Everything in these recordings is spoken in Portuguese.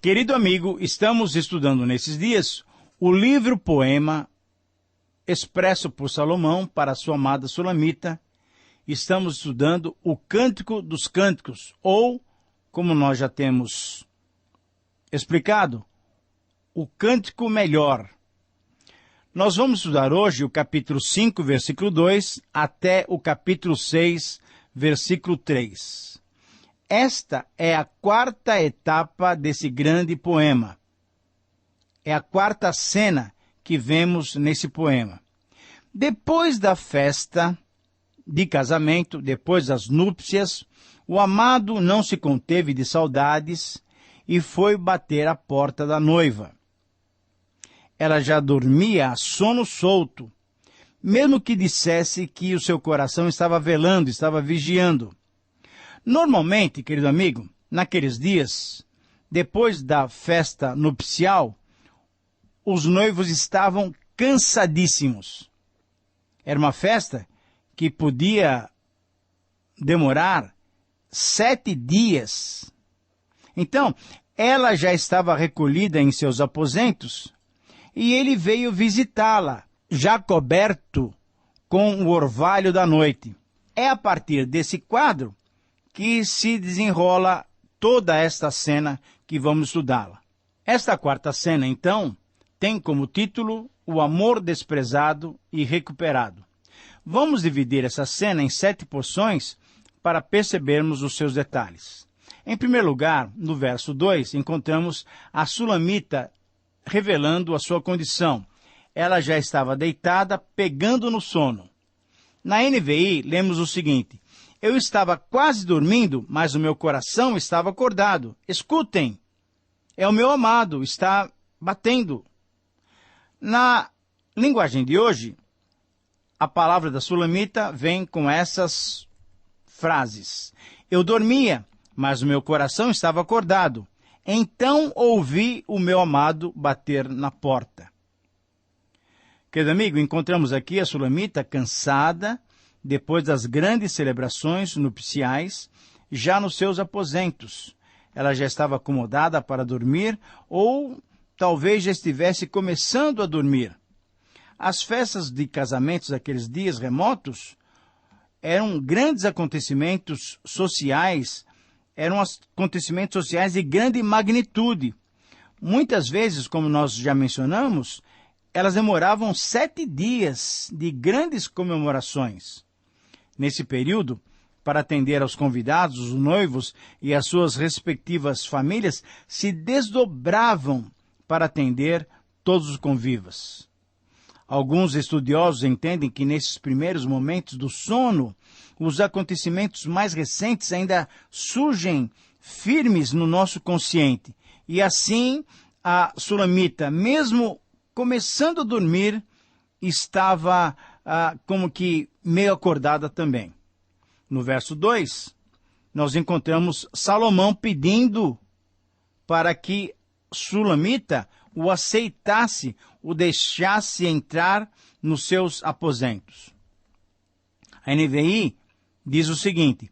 Querido amigo, estamos estudando nesses dias o livro-poema expresso por Salomão para sua amada Sulamita. Estamos estudando o Cântico dos Cânticos, ou, como nós já temos explicado, o Cântico Melhor. Nós vamos estudar hoje o capítulo 5, versículo 2, até o capítulo 6, versículo 3. Esta é a quarta etapa desse grande poema. É a quarta cena que vemos nesse poema. Depois da festa de casamento, depois das núpcias, o amado não se conteve de saudades e foi bater à porta da noiva. Ela já dormia a sono solto, mesmo que dissesse que o seu coração estava velando, estava vigiando. Normalmente, querido amigo, naqueles dias, depois da festa nupcial, os noivos estavam cansadíssimos. Era uma festa que podia demorar 7 dias. Então, ela já estava recolhida em seus aposentos e ele veio visitá-la, já coberto com o orvalho da noite. É a partir desse quadro que se desenrola toda esta cena que vamos estudá-la. Esta quarta cena, então, tem como título O Amor Desprezado e Recuperado. Vamos dividir essa cena em 7 porções para percebermos os seus detalhes. Em primeiro lugar, no verso 2, encontramos a Sulamita revelando a sua condição. Ela já estava deitada, pegando no sono. Na NVI, lemos o seguinte: eu estava quase dormindo, mas o meu coração estava acordado. Escutem, é o meu amado, está batendo. Na linguagem de hoje, a palavra da Sulamita vem com essas frases. Eu dormia, mas o meu coração estava acordado. Então ouvi o meu amado bater na porta. Querido amigo, encontramos aqui a Sulamita cansada, depois das grandes celebrações nupciais, já nos seus aposentos. Ela já estava acomodada para dormir, ou talvez já estivesse começando a dormir. As festas de casamentos daqueles dias remotos eram grandes acontecimentos sociais, de grande magnitude. Muitas vezes, como nós já mencionamos, elas demoravam 7 dias de grandes comemorações. Nesse período, para atender aos convidados, os noivos e as suas respectivas famílias se desdobravam para atender todos os convivas. Alguns estudiosos entendem que nesses primeiros momentos do sono, os acontecimentos mais recentes ainda surgem firmes no nosso consciente. E assim, a Sulamita, mesmo começando a dormir, estava como que meio acordada também. No verso 2, nós encontramos Salomão pedindo para que Sulamita o aceitasse, o deixasse entrar nos seus aposentos. A NVI diz o seguinte: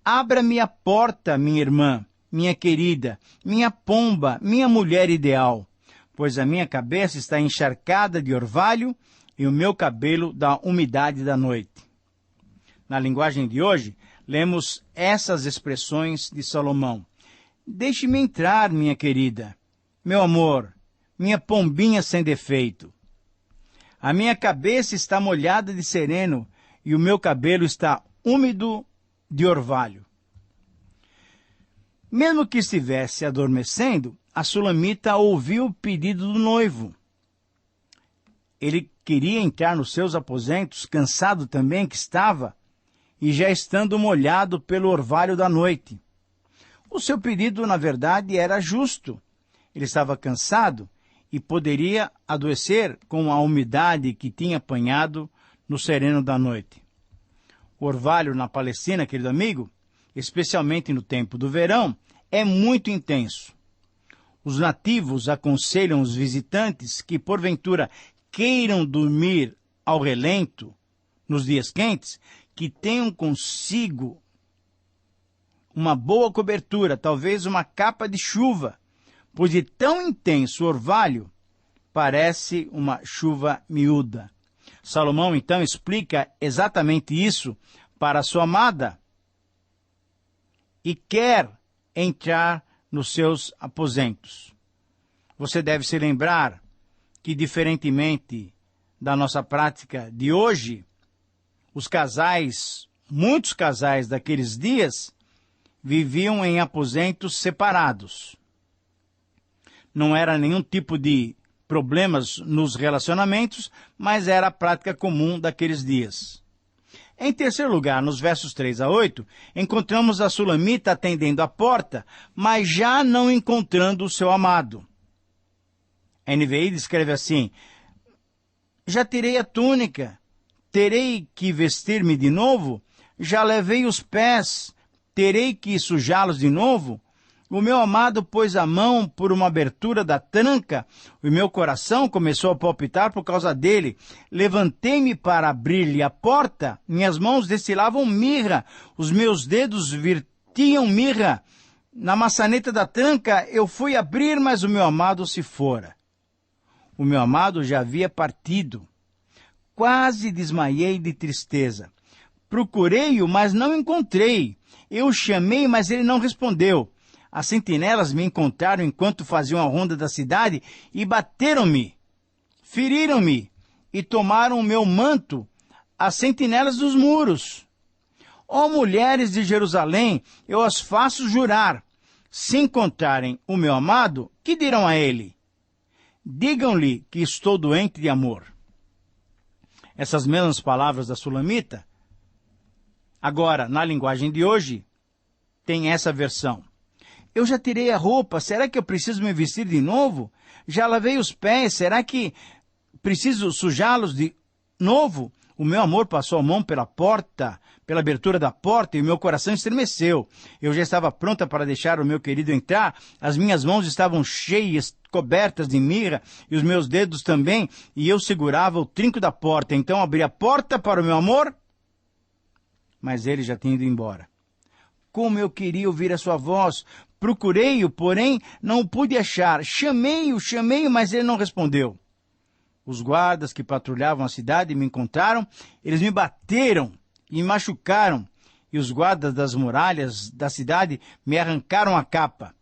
abra-me a porta, minha irmã, minha querida, minha pomba, minha mulher ideal, pois a minha cabeça está encharcada de orvalho e o meu cabelo da umidade da noite. Na linguagem de hoje, lemos essas expressões de Salomão. Deixe-me entrar, minha querida, meu amor, minha pombinha sem defeito. A minha cabeça está molhada de sereno e o meu cabelo está úmido de orvalho. Mesmo que estivesse adormecendo, a Sulamita ouviu o pedido do noivo. Ele queria entrar nos seus aposentos, cansado também que estava, e já estando molhado pelo orvalho da noite. O seu pedido, na verdade, era justo. Ele estava cansado e poderia adoecer com a umidade que tinha apanhado no sereno da noite. O orvalho na Palestina, querido amigo, especialmente no tempo do verão, é muito intenso. Os nativos aconselham os visitantes que, porventura, queiram dormir ao relento nos dias quentes, que tenham consigo uma boa cobertura, talvez uma capa de chuva, pois de tão intenso orvalho parece uma chuva miúda. Salomão, então, explica exatamente isso para sua amada e quer entrar nos seus aposentos. Você deve se lembrar que, diferentemente da nossa prática de hoje, muitos casais daqueles dias, viviam em aposentos separados. Não era nenhum tipo de problemas nos relacionamentos, mas era a prática comum daqueles dias. Em terceiro lugar, nos versos 3 a 8, encontramos a Sulamita atendendo a porta, mas já não encontrando o seu amado. A NVI descreve assim: já tirei a túnica, terei que vestir-me de novo? Já lavei os pés, terei que sujá-los de novo? O meu amado pôs a mão por uma abertura da tranca, o meu coração começou a palpitar por causa dele. Levantei-me para abrir-lhe a porta, minhas mãos destilavam mirra, os meus dedos vertiam mirra. Na maçaneta da tranca eu fui abrir, mas o meu amado se fora. O meu amado já havia partido. Quase desmaiei de tristeza. Procurei-o, mas não encontrei. Eu o chamei, mas ele não respondeu. As sentinelas me encontraram enquanto faziam a ronda da cidade e bateram-me, feriram-me e tomaram o meu manto, as sentinelas dos muros. Ó mulheres de Jerusalém, eu as faço jurar, se encontrarem o meu amado, que dirão a ele? Digam-lhe que estou doente de amor. Essas mesmas palavras da Sulamita, agora, na linguagem de hoje, tem essa versão. Eu já tirei a roupa, será que eu preciso me vestir de novo? Já lavei os pés, será que preciso sujá-los de novo? O meu amor passou a mão pela porta, pela abertura da porta, e o meu coração estremeceu. Eu já estava pronta para deixar o meu querido entrar, as minhas mãos estavam cheias, cobertas de mirra, e os meus dedos também, e eu segurava o trinco da porta. Então abri a porta para o meu amor, mas ele já tinha ido embora. Como eu queria ouvir a sua voz! Procurei-o, porém não o pude achar. Chamei-o, mas ele não respondeu. Os guardas que patrulhavam a cidade me encontraram, eles me bateram e me machucaram, e os guardas das muralhas da cidade me arrancaram a capa.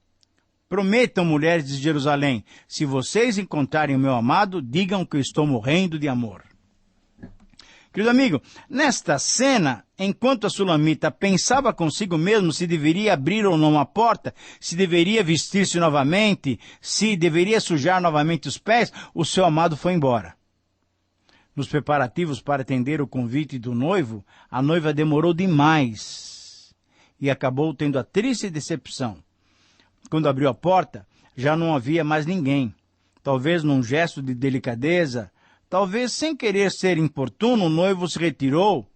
Prometam, mulheres de Jerusalém, se vocês encontrarem o meu amado, digam que eu estou morrendo de amor. Querido amigo, nesta cena, enquanto a Sulamita pensava consigo mesmo se deveria abrir ou não a porta, se deveria vestir-se novamente, se deveria sujar novamente os pés, o seu amado foi embora. Nos preparativos para atender o convite do noivo, a noiva demorou demais e acabou tendo a triste decepção. Quando abriu a porta, já não havia mais ninguém. Talvez num gesto de delicadeza, talvez sem querer ser importuno, o noivo se retirou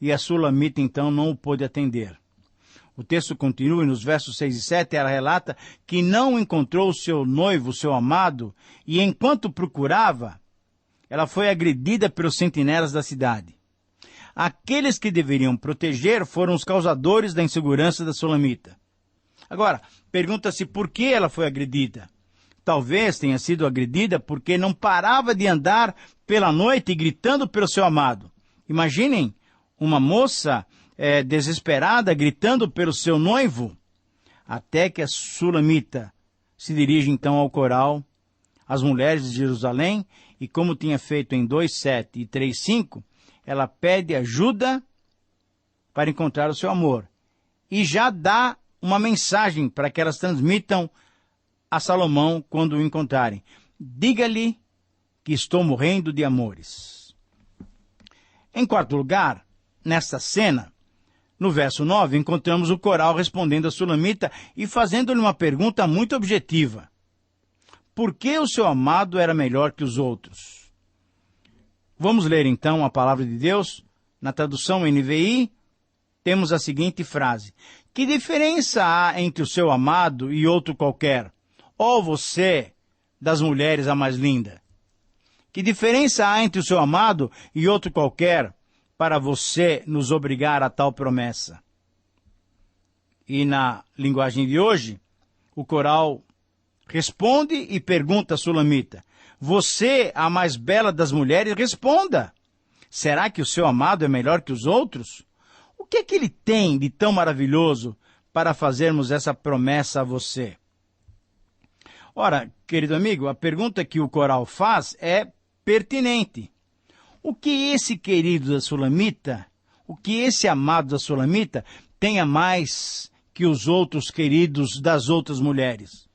e a Sulamita então não o pôde atender. O texto continua e nos versos 6 e 7 ela relata que não encontrou o seu noivo, o seu amado, e enquanto procurava, ela foi agredida pelos sentinelas da cidade. Aqueles que deveriam proteger foram os causadores da insegurança da Sulamita. Agora, pergunta-se por que ela foi agredida. Talvez tenha sido agredida porque não parava de andar pela noite gritando pelo seu amado. Imaginem uma moça desesperada gritando pelo seu noivo, até que a Sulamita se dirige então ao coral, às mulheres de Jerusalém, e como tinha feito em 2:7 e 3:5, ela pede ajuda para encontrar o seu amor. E já dá uma mensagem para que elas transmitam a Salomão quando o encontrarem. Diga-lhe que estou morrendo de amores. Em quarto lugar, nesta cena, no verso 9, encontramos o coral respondendo a Sulamita e fazendo-lhe uma pergunta muito objetiva. Por que o seu amado era melhor que os outros? Vamos ler então a palavra de Deus. Na tradução NVI, temos a seguinte frase: que diferença há entre o seu amado e outro qualquer? Ó você, das mulheres a mais linda. Que diferença há entre o seu amado e outro qualquer para você nos obrigar a tal promessa? E na linguagem de hoje, o coral Responde e pergunta a Sulamita. Você, a mais bela das mulheres, responda. Será que o seu amado é melhor que os outros? O que é que ele tem de tão maravilhoso para fazermos essa promessa a você? Ora, querido amigo, a pergunta que o coral faz é pertinente. O que esse querido da Sulamita, o que esse amado da Sulamita tem a mais que os outros queridos das outras mulheres?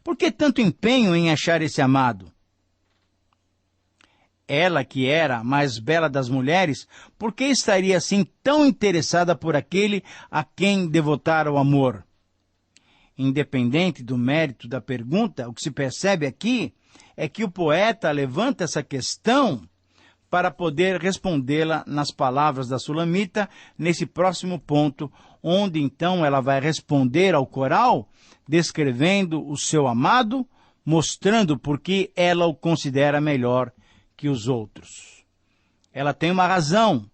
Por que tanto empenho em achar esse amado? Ela, que era a mais bela das mulheres, por que estaria assim tão interessada por aquele a quem devotara o amor? Independente do mérito da pergunta, o que se percebe aqui é que o poeta levanta essa questão para poder respondê-la nas palavras da Sulamita, nesse próximo ponto, onde então ela vai responder ao coral, descrevendo o seu amado, mostrando por que ela o considera melhor que os outros. Ela tem uma razão,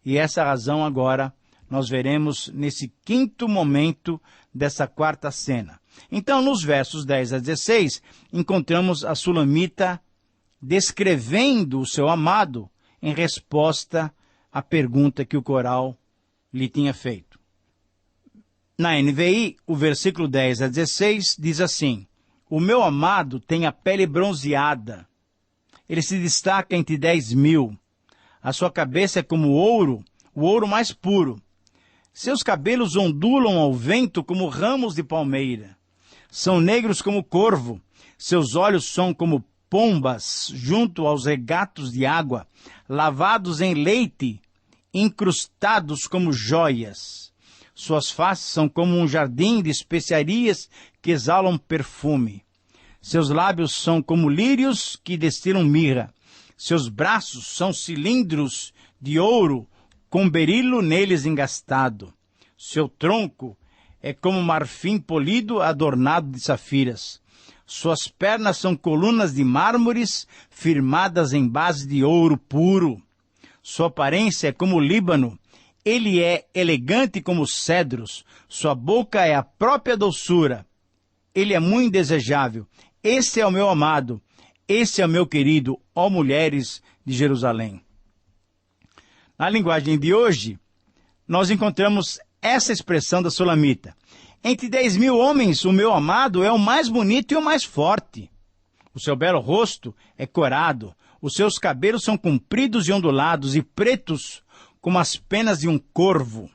e essa razão agora nós veremos nesse quinto momento dessa quarta cena. Então, nos versos 10 a 16, encontramos a Sulamita descrevendo o seu amado em resposta à pergunta que o coral lhe tinha feito. Na NVI, o versículo 10 a 16 diz assim: O meu amado tem a pele bronzeada. Ele se destaca entre 10.000. A sua cabeça é como ouro, o ouro mais puro. Seus cabelos ondulam ao vento como ramos de palmeira. São negros como corvo. Seus olhos são como pombas junto aos regatos de água, lavados em leite, incrustados como joias. Suas faces são como um jardim de especiarias que exalam perfume. Seus lábios são como lírios que destilam mirra. Seus braços são cilindros de ouro, com berilo neles engastado. Seu tronco é como marfim polido adornado de safiras. Suas pernas são colunas de mármores firmadas em base de ouro puro. Sua aparência é como o Líbano. Ele é elegante como os cedros. Sua boca é a própria doçura. Ele é muito desejável. Esse é o meu amado. Esse é o meu querido, ó mulheres de Jerusalém. Na linguagem de hoje, nós encontramos essa expressão da Sulamita. Entre 10.000 homens, o meu amado é o mais bonito e o mais forte. O seu belo rosto é corado, os seus cabelos são compridos e ondulados e pretos como as penas de um corvo.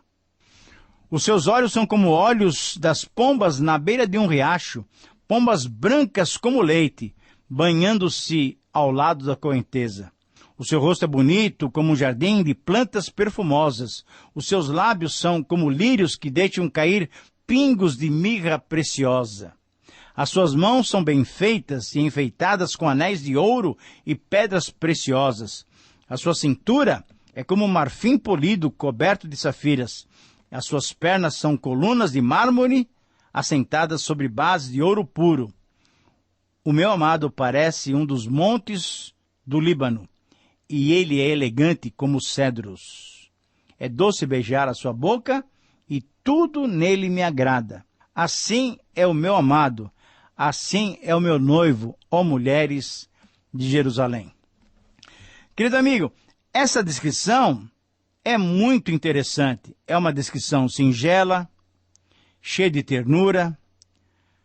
Os seus olhos são como olhos das pombas na beira de um riacho, pombas brancas como leite, banhando-se ao lado da correnteza. O seu rosto é bonito como um jardim de plantas perfumosas. Os seus lábios são como lírios que deixam cair pingos de mirra preciosa. As suas mãos são bem feitas e enfeitadas com anéis de ouro e pedras preciosas. A sua cintura é como um marfim polido coberto de safiras. As suas pernas são colunas de mármore assentadas sobre base de ouro puro. O meu amado parece um dos montes do Líbano, e ele é elegante como os cedros. É doce beijar a sua boca, e tudo nele me agrada. Assim é o meu amado, assim é o meu noivo, ó mulheres de Jerusalém. Querido amigo, essa descrição é muito interessante. É uma descrição singela, cheia de ternura,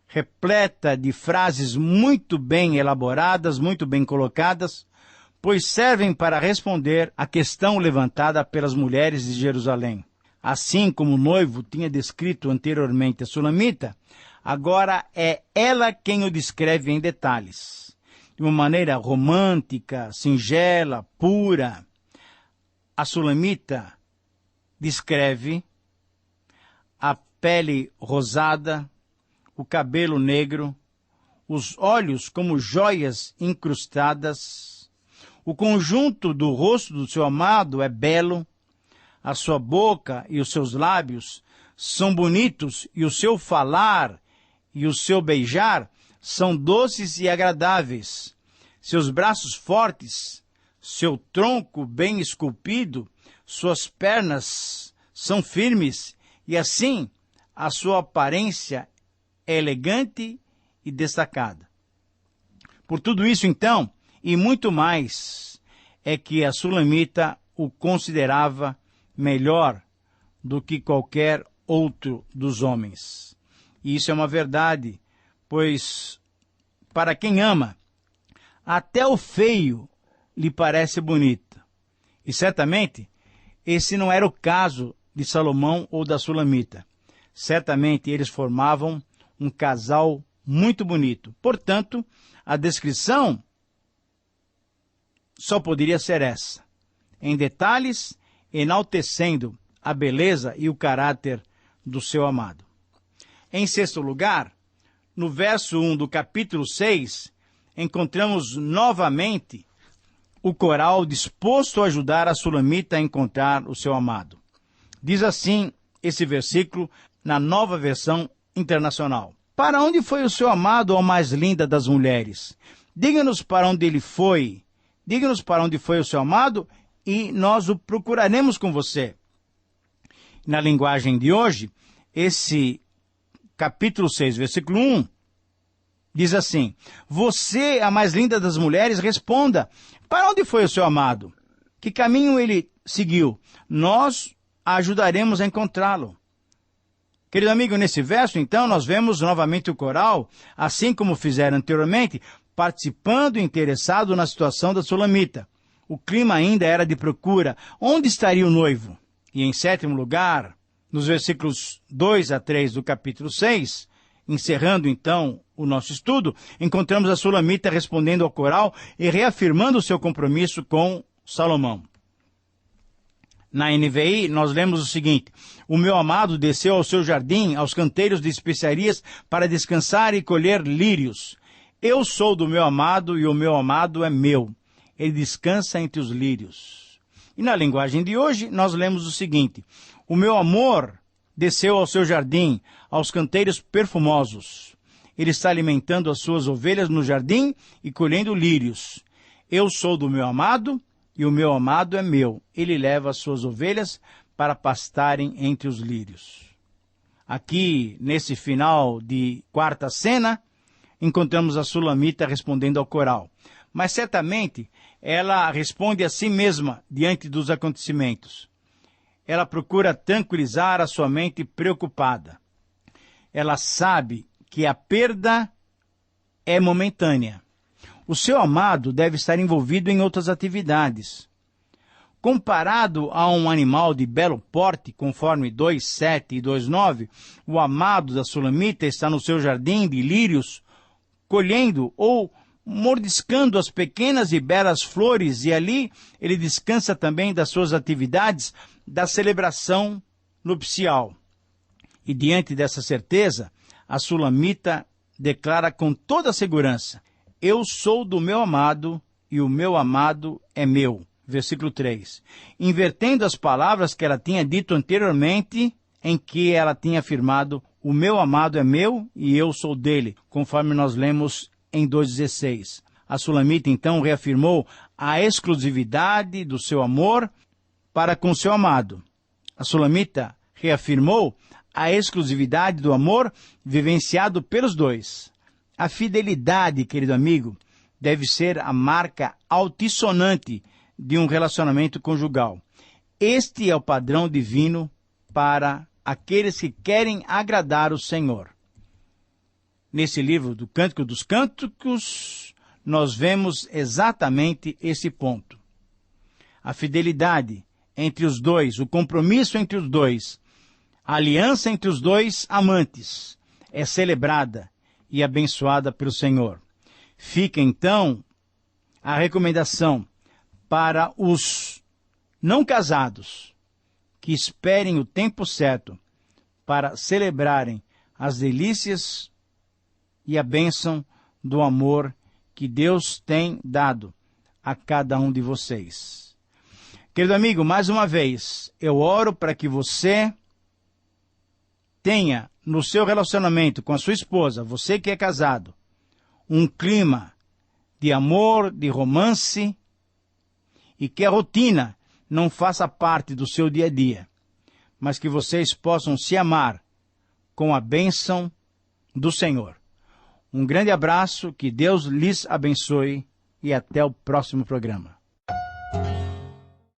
repleta de frases muito bem elaboradas, muito bem colocadas, pois servem para responder à questão levantada pelas mulheres de Jerusalém. Assim como o noivo tinha descrito anteriormente a Sulamita, agora é ela quem o descreve em detalhes. De uma maneira romântica, singela, pura, a Sulamita descreve a pele rosada, o cabelo negro, os olhos como joias incrustadas. O conjunto do rosto do seu amado é belo, a sua boca e os seus lábios são bonitos e o seu falar e o seu beijar são doces e agradáveis. Seus braços fortes, seu tronco bem esculpido, suas pernas são firmes e assim a sua aparência é elegante e destacada. Por tudo isso, então, e muito mais, é que a Sulamita o considerava melhor do que qualquer outro dos homens. E isso é uma verdade, pois para quem ama, até o feio lhe parece bonito. E certamente, esse não era o caso de Salomão ou da Sulamita. Certamente eles formavam um casal muito bonito. Portanto, a descrição só poderia ser essa, em detalhes, enaltecendo a beleza e o caráter do seu amado. Em sexto lugar, no verso 1 do capítulo 6, encontramos novamente o coral disposto a ajudar a Sulamita a encontrar o seu amado. Diz assim esse versículo na Nova Versão Internacional: Para onde foi o seu amado, ó mais linda das mulheres? Diga-nos para onde ele foi. Diga-nos para onde foi o seu amado e nós o procuraremos com você. Na linguagem de hoje, esse capítulo 6, versículo 1, diz assim: Você, a mais linda das mulheres, responda, para onde foi o seu amado? Que caminho ele seguiu? Nós a ajudaremos a encontrá-lo. Querido amigo, nesse verso, então, nós vemos novamente o coral, assim como fizeram anteriormente, participando e interessado na situação da Sulamita. O clima ainda era de procura. Onde estaria o noivo? E em sétimo lugar, nos versículos 2 a 3 do capítulo 6, encerrando então o nosso estudo, encontramos a Sulamita respondendo ao coral e reafirmando o seu compromisso com Salomão. Na NVI, nós lemos o seguinte: O meu amado desceu ao seu jardim, aos canteiros de especiarias, para descansar e colher lírios. Eu sou do meu amado e o meu amado é meu. Ele descansa entre os lírios. E na linguagem de hoje, nós lemos o seguinte: O meu amor desceu ao seu jardim, aos canteiros perfumosos. Ele está alimentando as suas ovelhas no jardim e colhendo lírios. Eu sou do meu amado e o meu amado é meu. Ele leva as suas ovelhas para pastarem entre os lírios. Aqui, nesse final de quarta cena, encontramos a Sulamita respondendo ao coral. Mas certamente ela responde a si mesma diante dos acontecimentos. Ela procura tranquilizar a sua mente preocupada. Ela sabe que a perda é momentânea. O seu amado deve estar envolvido em outras atividades. Comparado a um animal de belo porte, conforme 2:7 e 2:9, o amado da Sulamita está no seu jardim de lírios, colhendo ou mordiscando as pequenas e belas flores, e ali ele descansa também das suas atividades da celebração nupcial. E diante dessa certeza, a Sulamita declara com toda segurança: Eu sou do meu amado e o meu amado é meu. Versículo 3. Invertendo as palavras que ela tinha dito anteriormente, em que ela tinha afirmado: O meu amado é meu e eu sou dele, conforme nós lemos em 2:16. A Sulamita então reafirmou a exclusividade do seu amor para com seu amado. A Sulamita reafirmou a exclusividade do amor vivenciado pelos dois. A fidelidade, querido amigo, deve ser a marca altissonante de um relacionamento conjugal. Este é o padrão divino para aqueles que querem agradar o Senhor. Nesse livro do Cântico dos Cânticos, nós vemos exatamente esse ponto. A fidelidade entre os dois, o compromisso entre os dois, a aliança entre os dois amantes é celebrada e abençoada pelo Senhor. Fica, então, a recomendação para os não casados que esperem o tempo certo para celebrarem as delícias e a bênção do amor que Deus tem dado a cada um de vocês. Querido amigo, mais uma vez, eu oro para que você tenha no seu relacionamento com a sua esposa, você que é casado, um clima de amor, de romance, e que a rotina não faça parte do seu dia a dia, mas que vocês possam se amar com a bênção do Senhor. Um grande abraço, que Deus lhes abençoe e até o próximo programa.